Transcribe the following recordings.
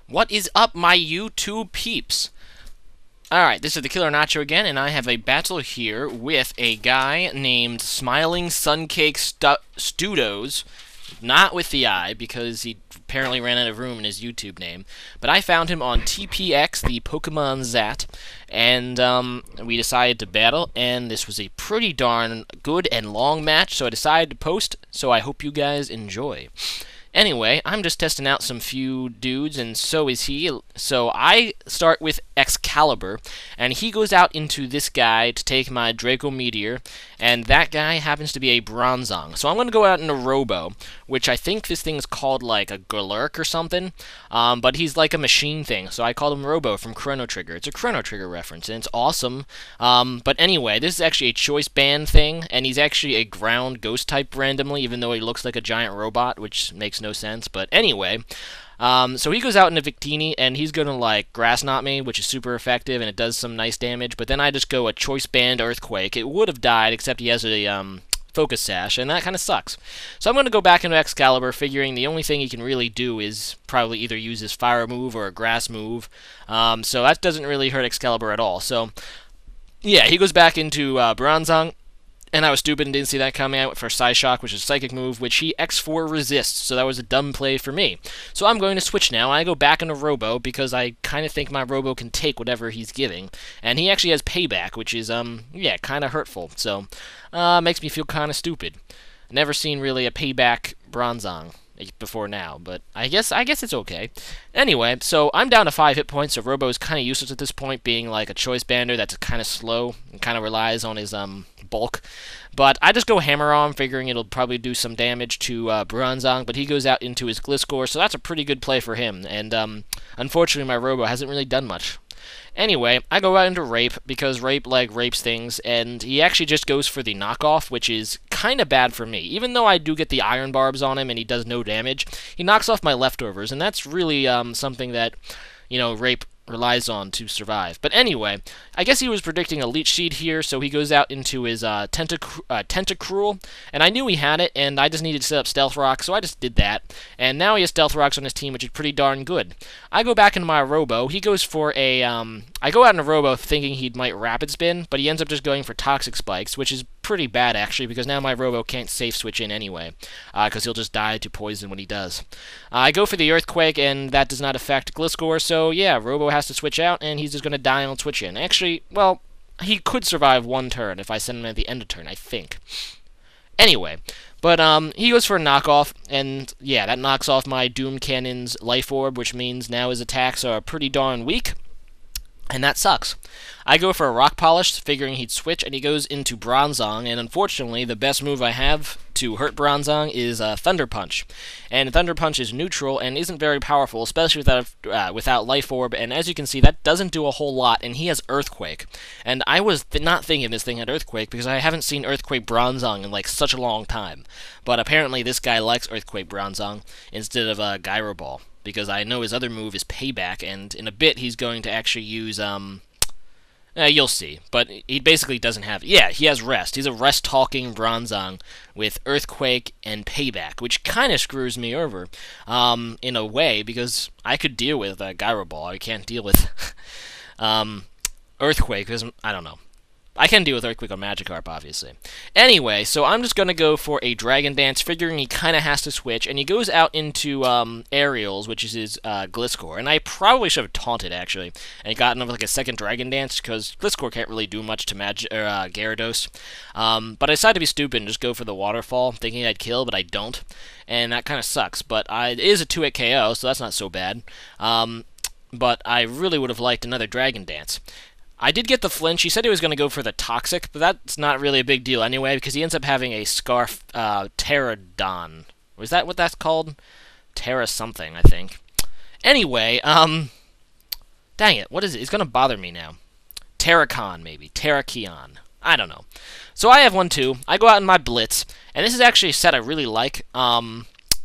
What is up, my YouTube peeps? Alright, this is TheKillerNacho again, and I have a battle here with a guy named smilingsuncakestudos. Not with the I, because he apparently ran out of room in his YouTube name. But I found him on TPX, the Pokemon Zat, and we decided to battle, and this was a pretty darn good and long match, so I decided to post, so I hope you guys enjoy. Anyway, I'm just testing out some few dudes, and so is he. So I start with Excalibur, and he goes out into this guy to take my Draco Meteor, and that guy happens to be a Bronzong. So I'm going to go out into Robo, which I think this thing's called like a Galurk or something, but he's like a machine thing, so I call him Robo from Chrono Trigger. It's a Chrono Trigger reference, and it's awesome. But anyway, this is actually a choice band thing, and he's actually a ground ghost type randomly, even though he looks like a giant robot, which makes no sense. But anyway, so he goes out into Victini, and he's gonna like grass knot me, which is super effective, and it does some nice damage. But then I just go a choice band Earthquake. It would have died, except he has a Focus Sash, and that kind of sucks. So I'm going to go back into Excalibur, figuring the only thing he can really do is probably either use his fire move or a grass move. So that doesn't really hurt Excalibur at all. So yeah, he goes back into Bronzong. And I was stupid and didn't see that coming. I went for Psyshock, which is a Psychic move, which he X4 resists, so that was a dumb play for me. So I'm going to switch now. I go back into Robo, because I kind of think my Robo can take whatever he's giving. And he actually has Payback, which is, yeah, kind of hurtful. So, makes me feel kind of stupid. Never seen really a Payback Bronzong before now, but I guess it's okay. Anyway, so I'm down to 5 hit points, so Robo is kind of useless at this point, being like a choice bander that's kind of slow and kind of relies on his bulk. But I just go Hammer on, figuring it'll probably do some damage to Bronzong, but he goes out into his Gliscor, so that's a pretty good play for him, and unfortunately my Robo hasn't really done much. Anyway, I go out into Rape, because Rape, like, rapes things, and he actually just goes for the knockoff, which is kind of bad for me. Even though I do get the Iron Barbs on him and he does no damage, he knocks off my leftovers, and that's really something that, you know, Rape relies on to survive. But anyway, I guess he was predicting a Leech Seed here, so he goes out into his Tentacruel, and I knew he had it, and I just needed to set up Stealth Rock, so I just did that. And now he has Stealth Rocks on his team, which is pretty darn good. I go back into my Robo. He goes for a, I go out in a Robo thinking he might Rapid Spin, but he ends up just going for Toxic Spikes, which is pretty bad, actually, because now my Robo can't safe switch in anyway, because he'll just die to poison when he does. I go for the Earthquake, and that does not affect Gliscor, so yeah, Robo has to switch out, and he's just going to die on switch in. Actually, well, he could survive one turn if I send him at the end of turn, I think. Anyway, but he goes for a knockoff, and yeah, that knocks off my Doom Cannon's Life Orb, which means now his attacks are pretty darn weak. And that sucks. I go for a Rock Polish, figuring he'd switch, and he goes into Bronzong, and unfortunately, the best move I have to hurt Bronzong is Thunder Punch. And Thunder Punch is neutral and isn't very powerful, especially without Life Orb, and as you can see, that doesn't do a whole lot, and he has Earthquake. And I was not thinking this thing had Earthquake, because I haven't seen Earthquake Bronzong in, like, such a long time. But apparently, this guy likes Earthquake Bronzong instead of Gyro Ball, because I know his other move is Payback, and in a bit he's going to actually use, you'll see, but he basically doesn't have, yeah, he has Rest. He's a Rest-talking Bronzong with Earthquake and Payback, which kind of screws me over, in a way, because I could deal with Gyro Ball. I can't deal with, Earthquake, because, I don't know. I can deal with Earthquake on Magikarp, obviously. Anyway, so I'm just going to go for a Dragon Dance, figuring he kind of has to switch, and he goes out into Aerials, which is his Gliscor, and I probably should have taunted, actually, and gotten like a second Dragon Dance, because Gliscor can't really do much to Gyarados. But I decided to be stupid and just go for the Waterfall, thinking I'd kill, but I don't, and that kind of sucks, but it is a 2-hit KO, so that's not so bad. But I really would have liked another Dragon Dance. I did get the flinch. He said he was going to go for the Toxic, but that's not really a big deal anyway, because he ends up having a Scarf Pterodon. Was that what that's called? Terra something, I think. Anyway, dang it, what is it? It's going to bother me now. Terracon, maybe. Terrakion. I don't know. So I have one too. I go out in my Blitz, and this is actually a set I really like.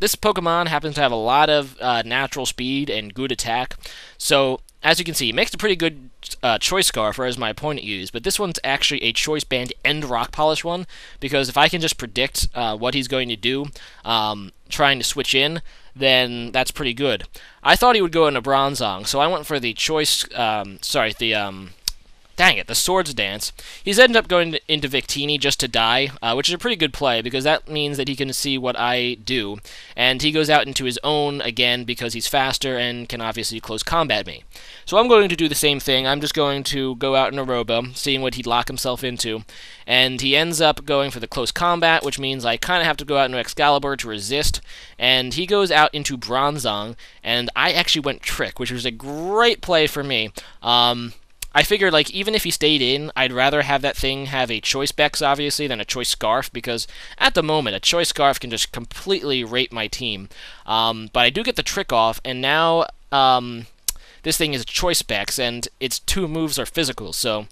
This Pokemon happens to have a lot of natural speed and good attack, so as you can see, it makes a pretty good Choice Scarf, as my opponent used, but this one's actually a Choice Band and Rock Polish one, because if I can just predict what he's going to do, trying to switch in, then that's pretty good. I thought he would go into Bronzong, so I went for the choice, dang it, the Swords Dance. He's ended up going into Victini just to die, which is a pretty good play, because that means that he can see what I do, and he goes out into his own again because he's faster and can obviously close combat me. So I'm going to do the same thing. I'm just going to go out in a Robo, seeing what he'd lock himself into, and he ends up going for the close combat, which means I kind of have to go out into Excalibur to resist, and he goes out into Bronzong, and I actually went Trick, which was a great play for me. I figured, like, even if he stayed in, I'd rather have that thing have a Choice Bex, obviously, than a Choice Scarf, because at the moment, a Choice Scarf can just completely rape my team. But I do get the Trick off, and now this thing is a Choice Bex, and its 2 moves are physical, so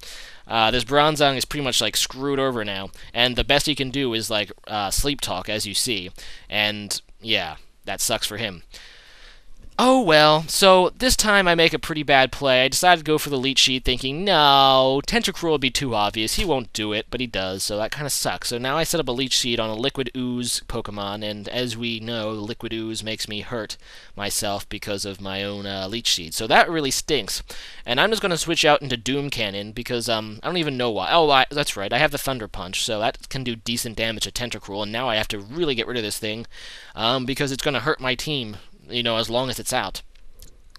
this Bronzong is pretty much, like, screwed over now. And the best he can do is, like, Sleep Talk, as you see. And, yeah, that sucks for him. Oh well, so this time I make a pretty bad play. I decided to go for the Leech Sheet thinking, no, Tentacruel would be too obvious. He won't do it, but he does, so that kind of sucks. So now I set up a Leech Sheet on a Liquid Ooze Pokemon, and as we know, the Liquid Ooze makes me hurt myself because of my own Leech Sheet. So that really stinks. And I'm just going to switch out into Doom Cannon because I don't even know why. Oh, that's right, I have the Thunder Punch, so that can do decent damage to Tentacruel, and now I have to really get rid of this thing because it's going to hurt my team, you know, as long as it's out.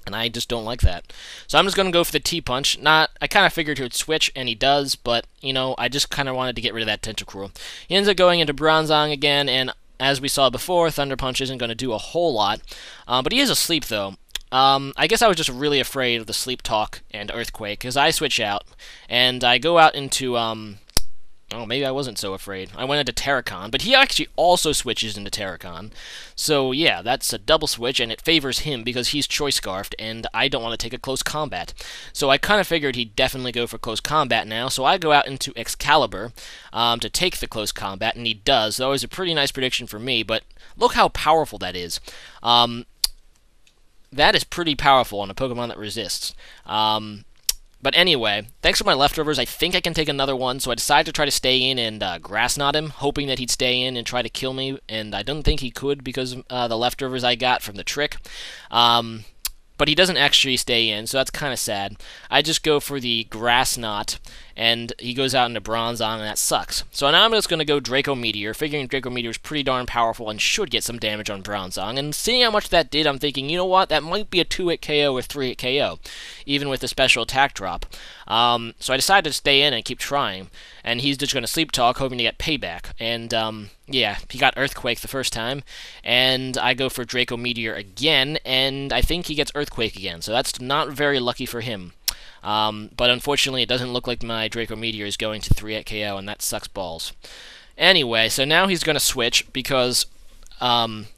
And I just don't like that. So I'm just going to go for the T-Punch. I kind of figured he would switch, and he does, but, you know, I just kind of wanted to get rid of that Tentacruel. He ends up going into Bronzong again, and as we saw before, Thunder Punch isn't going to do a whole lot. But he is asleep, though. I guess I was just really afraid of the Sleep Talk and Earthquake, because I switch out, and I go out into, oh, maybe I wasn't so afraid. I went into Terracon, but he actually also switches into Terracon. So, yeah, that's a double switch, and it favors him because he's Choice Scarfed, and I don't want to take a close combat. So I kind of figured he'd definitely go for close combat now, so I go out into Excalibur to take the close combat, and he does. That was a pretty nice prediction for me, but look how powerful that is. That is pretty powerful on a Pokemon that resists. But anyway, thanks for my leftovers. I think I can take another one, so I decided to try to stay in and Grass Knot him, hoping that he'd stay in and try to kill me, and I don't think he could because of the leftovers I got from the trick. But he doesn't actually stay in, so that's kind of sad. I just go for the Grass Knot, and he goes out into Bronzong, and that sucks. So now I'm just going to go Draco Meteor, figuring Draco Meteor is pretty darn powerful and should get some damage on Bronzong. And seeing how much that did, I'm thinking, you know what, that might be a 2-hit KO or 3-hit KO, even with the special attack drop. So I decided to stay in and keep trying, and he's just going to Sleep Talk, hoping to get payback. And, yeah, he got Earthquake the first time, and I go for Draco Meteor again, and I think he gets Earthquake again, so that's not very lucky for him. But unfortunately, it doesn't look like my Draco Meteor is going to 3-hit KO, and that sucks balls. Anyway, so now he's going to switch, because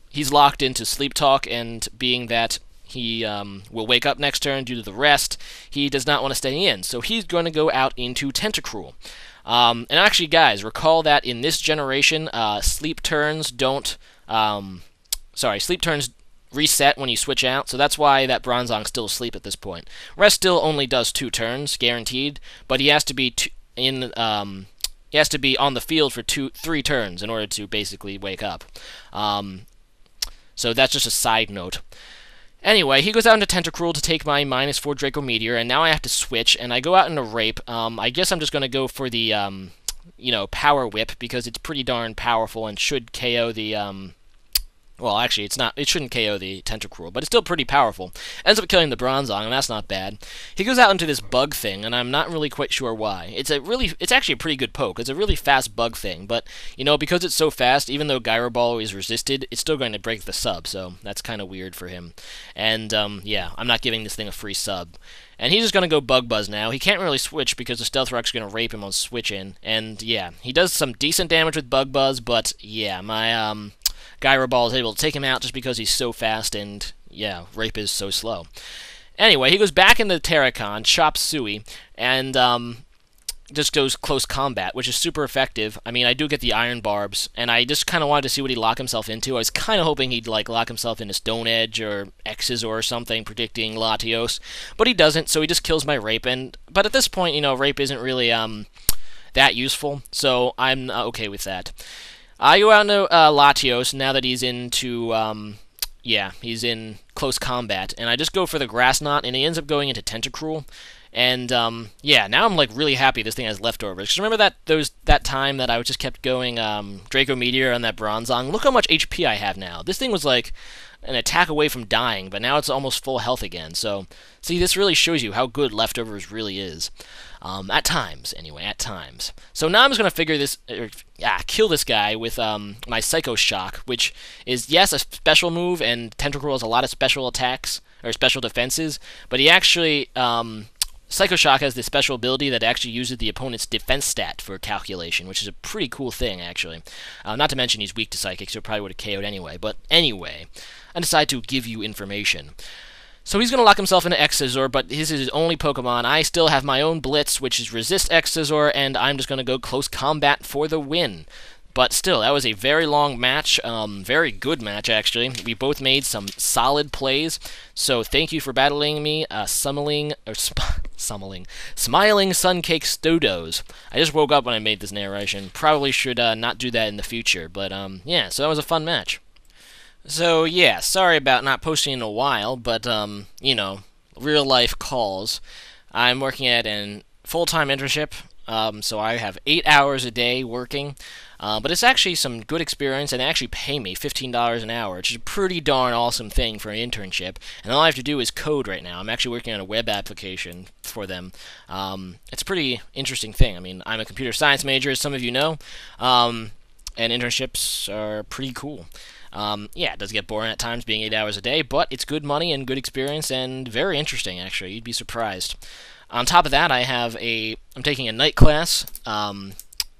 he's locked into Sleep Talk, and being that he will wake up next turn due to the rest, he does not want to stay in, so he's going to go out into Tentacruel. And actually, guys, recall that in this generation, sleep turns reset when you switch out, so that's why that Bronzong's still asleep at this point. Rest still only does 2 turns, guaranteed, but he has to be on the field for 3 turns in order to basically wake up. So that's just a side note. Anyway, he goes out into Tentacruel to take my -4 Draco Meteor, and now I have to switch, and I go out into Rape. I guess I'm just going to go for the, Power Whip, because it's pretty darn powerful and should KO the, well, actually, it shouldn't KO the Tentacruel, but it's still pretty powerful. Ends up killing the Bronzong, and that's not bad. He goes out into this bug thing, and I'm not really quite sure why. It's actually a pretty good poke. It's a really fast bug thing, but, because it's so fast, even though Gyro Ball is resisted, it's still going to break the sub, so that's kind of weird for him. And, yeah, I'm not giving this thing a free sub. And he's just going to go Bug Buzz now. He can't really switch because the Stealth Rock's going to rape him on switch in. And, yeah, he does some decent damage with Bug Buzz, but, yeah, my, Gyro Ball is able to take him out just because he's so fast, and, yeah, Rape is so slow. Anyway, he goes back into Terracon, chops Sui, and, just goes close combat, which is super effective. I mean, I do get the Iron Barbs, and I just kind of wanted to see what he'd lock himself into. I was kind of hoping he'd, lock himself into Stone Edge or X's or something, predicting Latios, but he doesn't, so he just kills my Rape, but at this point, Rape isn't really, that useful, so I'm okay with that. I go out into Latios now that he's into Yeah, he's in close combat, and I just go for the grass knot, and he ends up going into Tentacruel. And yeah, now I'm like really happy this thing has leftovers. Cause remember that time that I just kept going Draco Meteor on that Bronzong? Look how much HP I have now. This thing was like an attack away from dying, but now it's almost full health again. So, see, this really shows you how good leftovers really is. At times, anyway, at times. So now I'm just gonna figure this, kill this guy with my Psycho Shock, which is, yes, a special move, and Tentacruel has a lot of special attacks or special defenses, but he actually Psycho Shock has this special ability that actually uses the opponent's defense stat for calculation, which is a pretty cool thing, actually. Not to mention he's weak to Psychic, so probably would have KO'd anyway. But anyway, I decided to give you information. So he's going to lock himself into X-Scizor, but this is his only Pokemon. I still have my own Blitz, which is Resist X-Scizor, and I'm just going to go close combat for the win. But still, that was a very long match, very good match, actually. We both made some solid plays, so thank you for battling me, Smiling Suncakestudos. I just woke up when I made this narration. Probably should not do that in the future, but yeah, so that was a fun match. So yeah, sorry about not posting in a while, but you know, real life calls. I'm working at an full-time internship, so I have 8 hours a day working. But it's actually some good experience, and they actually pay me $15 an hour, which is a pretty darn awesome thing for an internship. And all I have to do is code right now. I'm actually working on a web application for them. It's a pretty interesting thing. I mean, I'm a computer science major, as some of you know, and internships are pretty cool. Yeah, it does get boring at times being 8 hours a day, but it's good money and good experience and very interesting, actually. You'd be surprised. On top of that, I'm taking a night class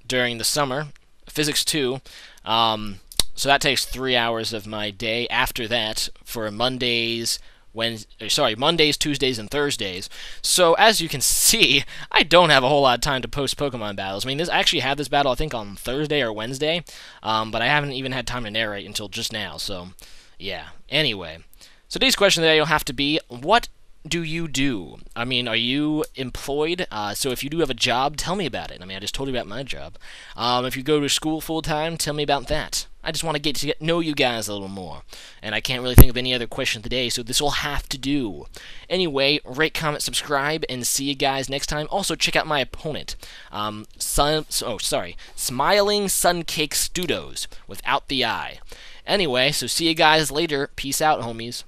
during the summer. Physics 2, so that takes 3 hours of my day after that for Mondays, Tuesdays, and Thursdays. So as you can see, I don't have a whole lot of time to post Pokemon battles. I mean, I actually had this battle, I think, on Thursday or Wednesday, but I haven't even had time to narrate until just now, so yeah. Anyway, so today's question today will have to be, what do you do? I mean, are you employed? So if you do have a job, tell me about it. I mean, I just told you about my job. If you go to school full-time, tell me about that. I just want to get to know you guys a little more. And I can't really think of any other question today, so this will have to do. Anyway, rate, comment, subscribe, and see you guys next time. Also, check out my opponent. Smiling Suncakestudos, without the I. Anyway, so see you guys later. Peace out, homies.